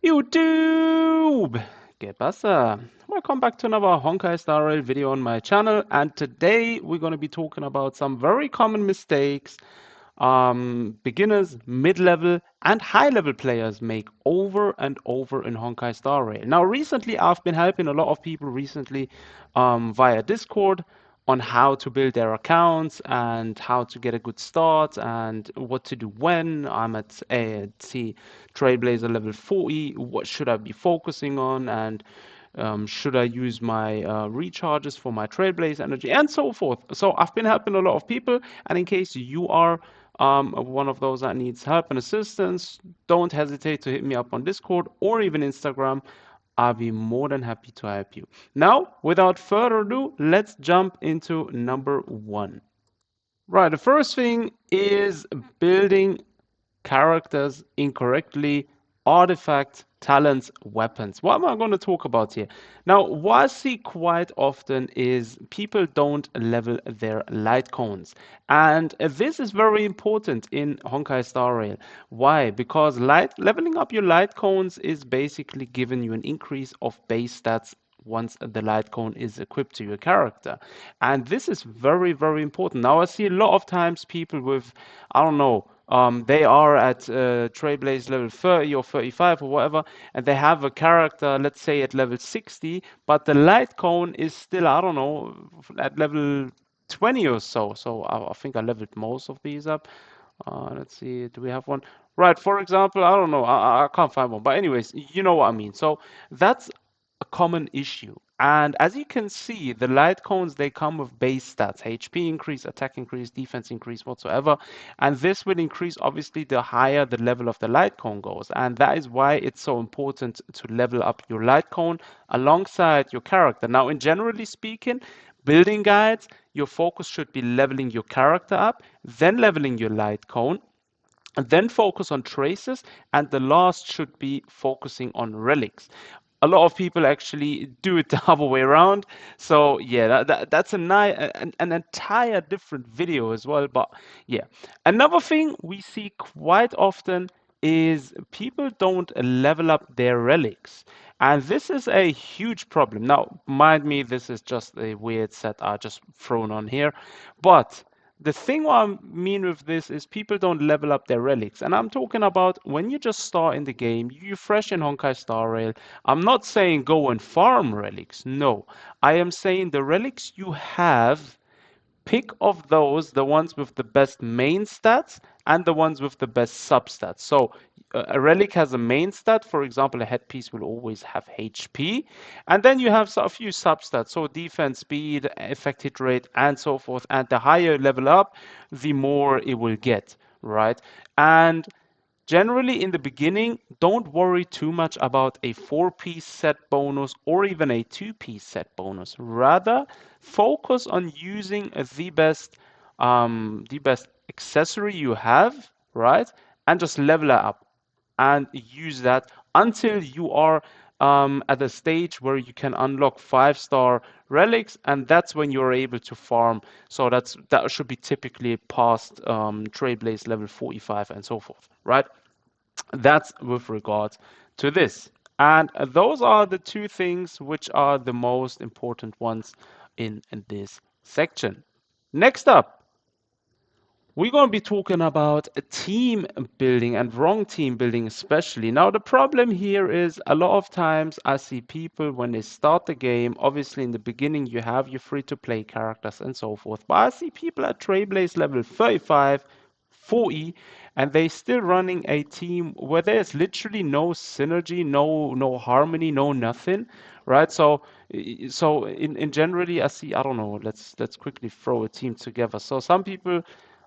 YouTube! ¿Qué pasa? Welcome back to another Honkai Star Rail video on my channel, and today we're going to be talking about some very common mistakes beginners, mid-level, and high-level players make over and over in Honkai Star Rail. Now, recently I've been helping a lot of people recently via Discord on how to build their accounts and how to get a good start and what to do when I'm at see Trailblazer level 40. What should I be focusing on, and should I use my recharges for my Trailblaze energy, and so forth. So I've been helping a lot of people, and in case you are one of those that needs help and assistance, don't hesitate to hit me up on Discord or even Instagram. I'll be more than happy to help you. Now, without further ado, let's jump into number one. Right, the first thing is building characters incorrectly, artifacts, talents, weapons. What am I going to talk about here? Now, what I see quite often is people don't level their light cones. And this is very important in Honkai Star Rail. Why? Because leveling up your light cones is basically giving you an increase of base stats once the light cone is equipped to your character. And this is very, very important. Now, I see a lot of times people with, I don't know, they are at Trailblaze level 30 or 35 or whatever, and they have a character, let's say at level 60, but the light cone is still, I don't know, at level 20 or so. So I think I leveled most of these up. Let's see, do we have one? Right, for example, I don't know, I can't find one, but anyways, you know what I mean. So that's a common issue. And as you can see, the light cones, they come with base stats, HP increase, attack increase, defense increase, whatsoever. And this will increase, obviously, the higher the level of the light cone goes. And that is why it's so important to level up your light cone alongside your character. Now, in generally speaking, building guides, your focus should be leveling your character up, then leveling your light cone, and then focus on traces, and the last should be focusing on relics. A lot of people actually do it the other way around. So yeah, that's an entire different video as well. But yeah, another thing we see quite often is people don't level up their relics. And this is a huge problem. Now, mind me, this is just a weird set I just thrown on here. But the thing what I mean with this is people don't level up their relics. And I'm talking about when you just start in the game, you're fresh in Honkai Star Rail. I'm not saying go and farm relics. No, I am saying the relics you have, pick of those the ones with the best main stats and the ones with the best substats. So a relic has a main stat. For example, a headpiece will always have HP, and then you have a few substats, so defense, speed, effect hit rate, and so forth. And the higher level up, the more it will get, right? And generally, in the beginning, don't worry too much about a 4-piece set bonus or even a 2-piece set bonus. Rather, focus on using the best accessory you have, right? And just level it up and use that until you are at a stage where you can unlock 5-star relics, and that's when you're able to farm. So that should be typically past Trailblaze level 45 and so forth, right? That's with regards to this. And those are the two things which are the most important ones in this section. Next up, we're going to be talking about team building and wrong team building, especially. Now, the problem here is a lot of times I see people when they start the game, obviously in the beginning you have your free to play characters and so forth. But I see people at Trailblaze level 35, 40, and they still running a team where there's literally no synergy, no harmony, no nothing, right? So in generally I see, I don't know, let's quickly throw a team together. So some people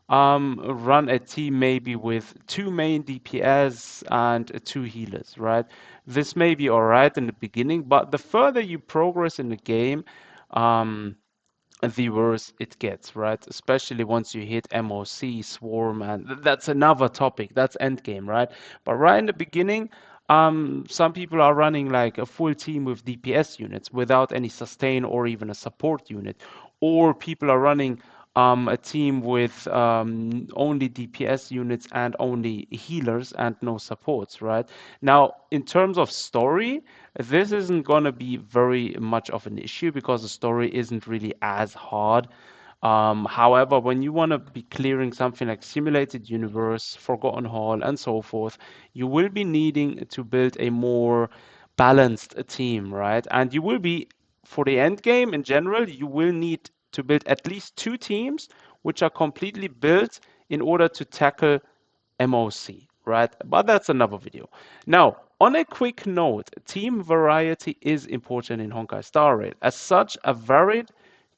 run a team maybe with 2 main DPS and 2 healers, right? This may be all right in the beginning, but the further you progress in the game, um, the worse it gets, right? Especially once you hit MOC, Swarm, and that's another topic. That's endgame, right? But right in the beginning, some people are running like a full team with DPS units without any sustain or even a support unit, or people are running a team with only DPS units and only healers and no supports, right? Now, in terms of story, this isn't going to be very much of an issue because the story isn't really as hard. However, when you want to be clearing something like Simulated Universe, Forgotten Hall, and so forth, you will be needing to build a more balanced team, right? And you will be, for the end game in general, you will need to build at least two teams which are completely built in order to tackle MOC, right? But that's another video. Now, on a quick note, team variety is important in Honkai Star Rail. As such, a varied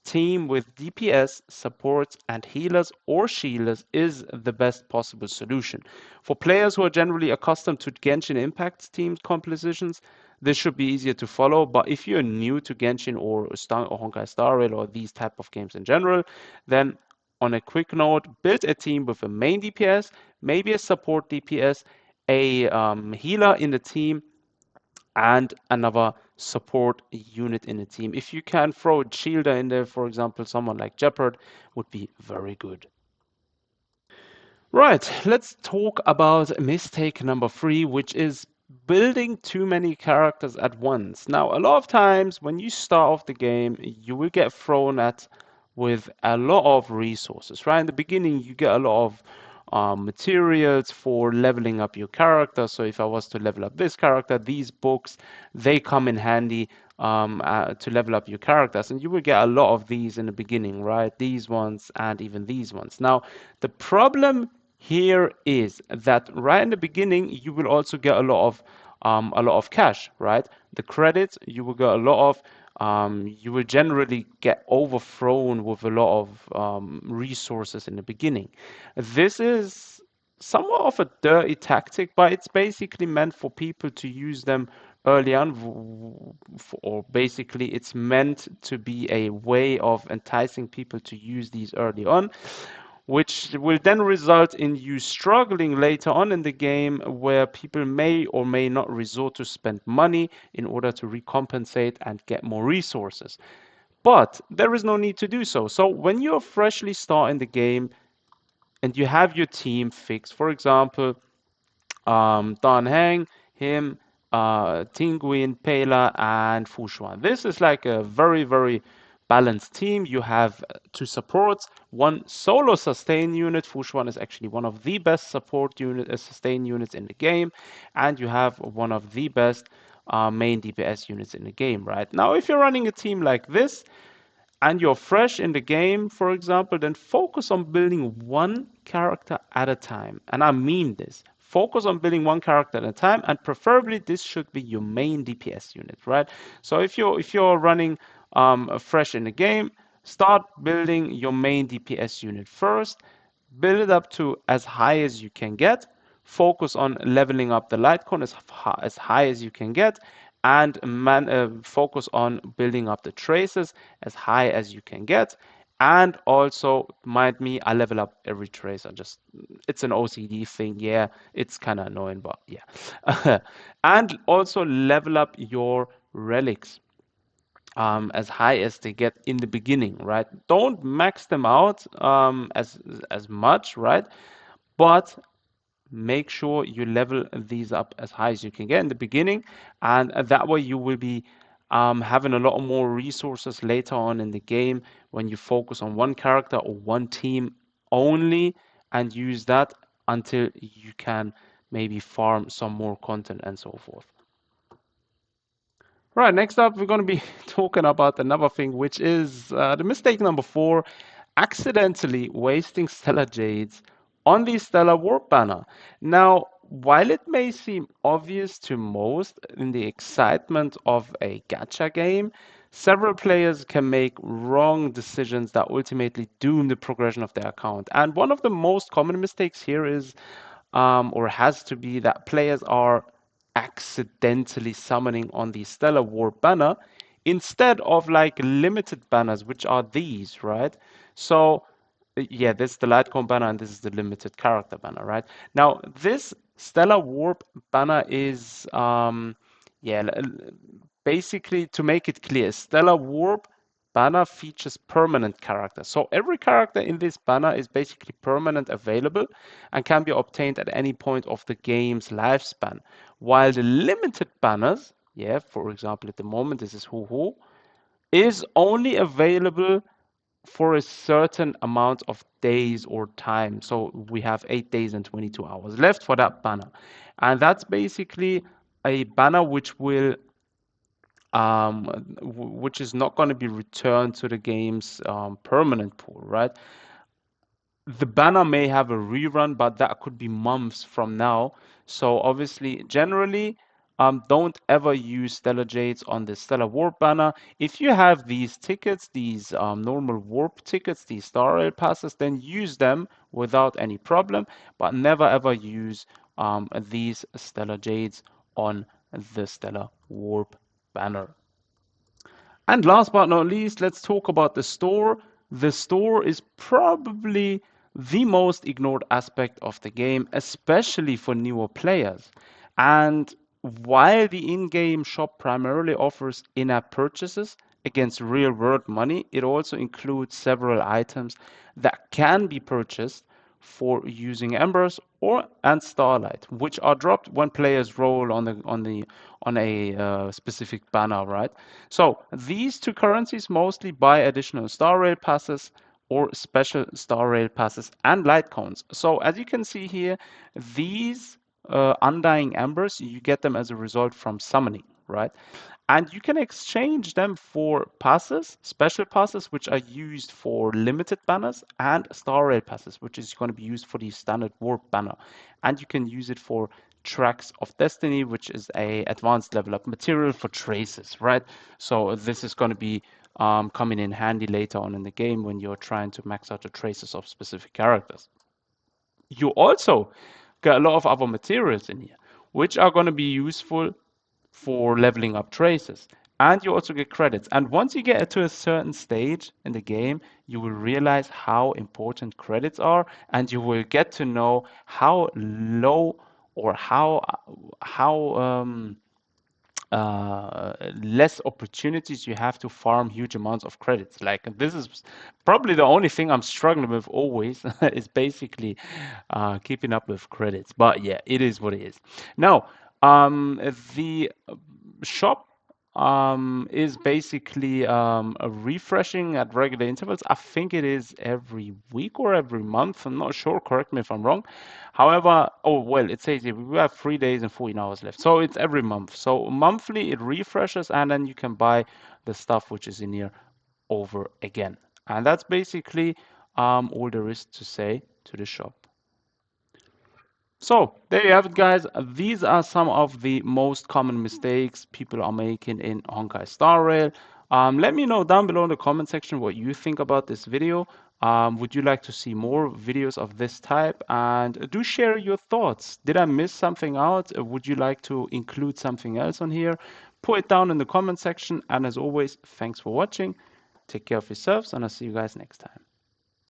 team with DPS, supports, and healers or shielders is the best possible solution. For players who are generally accustomed to Genshin Impact team compositions, this should be easier to follow. But if you're new to Genshin or Honkai Star Rail or these type of games in general, then on a quick note, build a team with a main DPS, maybe a support DPS, a healer in the team, and another support unit in the team. If you can throw a shielder in there, for example, someone like Jeopard would be very good. Right, let's talk about mistake number three, which is building too many characters at once. Now, a lot of times when you start off the game, you will get thrown at with a lot of resources, right? In the beginning, you get a lot of materials for leveling up your character. So if I was to level up this character, these books, they come in handy to level up your characters. And you will get a lot of these in the beginning, right? These ones and even these ones. Now, the problem here is that right in the beginning you will also get a lot of cash, right? The credits you will get a lot of. You will generally get overthrown with a lot of resources in the beginning. This is somewhat of a dirty tactic, but it's basically meant for people to use them early on, or basically it's meant to be a way of enticing people to use these early on, which will then result in you struggling later on in the game where people may or may not resort to spend money in order to recompensate and get more resources. But there is no need to do so. So when you're freshly starting the game and you have your team fixed, for example, Dan Heng, him, Tinguin, Pela, and Fushuan. This is like a very, very balanced team. You have two supports, one solo sustain unit. Fushuan is actually one of the best support unit, sustain units in the game, and you have one of the best main DPS units in the game, right? Now, if you're running a team like this, and you're fresh in the game, for example, then focus on building one character at a time. And I mean this. Focus on building one character at a time, and preferably this should be your main DPS unit, right? So if you're running fresh in the game, start building your main DPS unit first. Build it up to as high as you can get. Focus on leveling up the Litecoin as high as you can get, and focus on building up the traces as high as you can get. And also, mind me, I level up every trace. It's an OCD thing. Yeah, it's kind of annoying, but yeah. And also level up your relics as high as they get in the beginning, right? Don't max them out as much, right? But make sure you level these up as high as you can get in the beginning, and that way you will be having a lot more resources later on in the game when you focus on one character or one team only and use that until you can maybe farm some more content and so forth. Right, next up, we're going to be talking about another thing, which is the mistake number four, accidentally wasting Stellar Jades on the Stellar Warp banner. Now, while it may seem obvious to most in the excitement of a gacha game, several players can make wrong decisions that ultimately doom the progression of their account. And one of the most common mistakes here is or has to be that players are accidentally summoning on the Stellar War banner instead of like limited banners, which are these, right? So yeah, this is the Litecoin banner and this is the limited character banner, right? Now this Stellar Warp banner is yeah, basically to make it clear, Stellar Warp banner features permanent characters. So every character in this banner is basically permanent available and can be obtained at any point of the game's lifespan. While the limited banners, yeah, for example, at the moment, this is Hoo, is only available for a certain amount of days or time. So we have 8 days and 22 hours left for that banner. And that's basically a banner which is not going to be returned to the game's permanent pool, right? The banner may have a rerun, but that could be months from now. So obviously, generally, don't ever use Stellar Jades on the Stellar Warp banner. If you have these tickets, these normal Warp tickets, these Star Rail passes, then use them without any problem, but never ever use these Stellar Jades on the Stellar Warp banner. And last but not least, let's talk about the store. The store is probably the most ignored aspect of the game, especially for newer players. And while the in-game shop primarily offers in-app purchases against real-world money, it also includes several items that can be purchased for using Embers or and Starlight, which are dropped when players roll on a specific banner, right? So these two currencies mostly buy additional Star Rail passes or special Star Rail passes and light cones. So as you can see here, these undying embers, you get them as a result from summoning, right? And you can exchange them for passes, special passes, which are used for limited banners, and Star Rail passes, which is going to be used for the standard Warp banner. And you can use it for Tracks of Destiny, which is a advanced level up material for traces, right? So this is going to be coming in handy later on in the game when you're trying to max out the traces of specific characters. You also get a lot of other materials in here, which are going to be useful for leveling up traces. And you also get credits. And once you get to a certain stage in the game, you will realize how important credits are, and you will get to know how low or how less opportunities you have to farm huge amounts of credits. Like this is probably the only thing I'm struggling with always is basically keeping up with credits. But yeah, it is what it is. Now, the shop is basically refreshing at regular intervals. I think it is every week or every month. I'm not sure. Correct me if I'm wrong. However, oh well, it says here we have 3 days and 14 hours left. So it's every month. So monthly it refreshes, and then you can buy the stuff which is in here over again. And that's basically all there is to say to the shop. So there you have it, guys. These are some of the most common mistakes people are making in Honkai Star Rail. Let me know down below in the comment section what you think about this video. Would you like to see more videos of this type? And do share your thoughts. Did I miss something out? Would you like to include something else on here? Put it down in the comment section. And as always, thanks for watching. Take care of yourselves, and I'll see you guys next time.